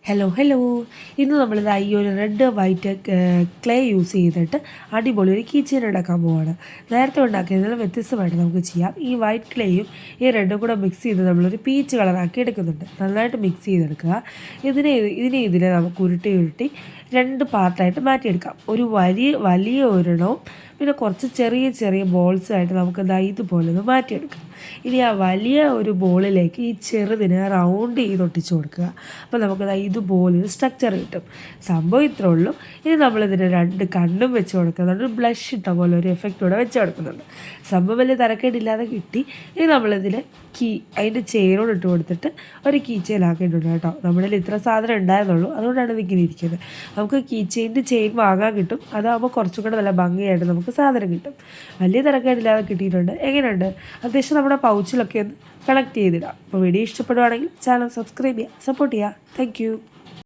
Hello hello ഇന്ന് നമ്മളിതാ ഈ ഒരു റെഡ് വൈറ്റ് ക്ലേ യൂസ് ചെയ്തിട്ട് അടിപൊളി ഒരു കീ ചെയിൻ ഉണ്ടാക്കാൻ പോവാണ്. നേരത്തെ ഉണ്ടാക്കിയതിൽ വ്യത്യസ്തമായിട്ട് നമുക്ക് ചെയ്യാം. ഈ വൈറ്റ് ക്ലേയും ഈ റെഡും കൂടെ മിക്സ് ചെയ്ത് നമ്മളൊരു പീച്ച് കളറാക്കി എടുക്കുന്നുണ്ട്. നന്നായിട്ട് മിക്സ് ചെയ്തെടുക്കുക. ഇതിനെ നമുക്ക് ഉരുട്ടി രണ്ട് പാർട്ടായിട്ട് മാറ്റിയെടുക്കാം. ഒരു വലിയ ഒരെണ്ണവും പിന്നെ കുറച്ച് ചെറിയ ചെറിയ ബോൾസായിട്ട് നമുക്ക് ഇതുപോലെ ഒന്ന് മാറ്റിയെടുക്കാം. ഇനി ആ വലിയ ഒരു ബോളിലേക്ക് ഈ ചെറുതിനെ റൗണ്ട് ചെയ്ത് ഒട്ടിച്ചു കൊടുക്കുക. അപ്പോൾ നമുക്ക് ഇതുപോലൊരു സ്ട്രക്ചർ കിട്ടും. സംഭവം ഇത്രേ ഉള്ളൂ. ഇനി നമ്മളിതിന് രണ്ട് കണ്ണും വെച്ച് കൊടുക്കുന്നുണ്ട്. ബ്ലഷ് ഇട്ട പോലെ ഒരു എഫക്റ്റ് കൂടെ വെച്ച് കൊടുക്കുന്നുണ്ട്. സംഭവം വലിയ തരക്കേടില്ലാതെ കിട്ടി. ഇനി നമ്മളിതിൽ അതിൻ്റെ ചെയിനോട് ഇട്ട് കൊടുത്തിട്ട് ഒരു കീ ചെയിൻ ആക്കിയിട്ടുണ്ട് കേട്ടോ. നമ്മളിൽ ഇത്ര സാധനം ഉണ്ടായിരുന്നുള്ളൂ, അതുകൊണ്ടാണ് ഇതിങ്ങനെ ഇരിക്കുന്നത്. നമുക്ക് കീ ചെയിൻ വാങ്ങാൻ കിട്ടും. അതാകുമ്പോൾ കുറച്ചും കൂടെ നല്ല ഭംഗിയായിട്ട് നമുക്ക് സാധനം കിട്ടും. വലിയ തിരക്കേടില്ലാതെ കിട്ടിയിട്ടുണ്ട്. എങ്ങനെയുണ്ട്? അത്യാവശ്യം നമ്മുടെ പൗച്ചിലൊക്കെ ഒന്ന് കണക്ട് ചെയ്തിടാം. അപ്പോൾ വീഡിയോ ഇഷ്ടപ്പെടുവാണെങ്കിൽ ചാനൽ സബ്സ്ക്രൈബ് ചെയ്യുക, സപ്പോർട്ട് ചെയ്യുക. താങ്ക്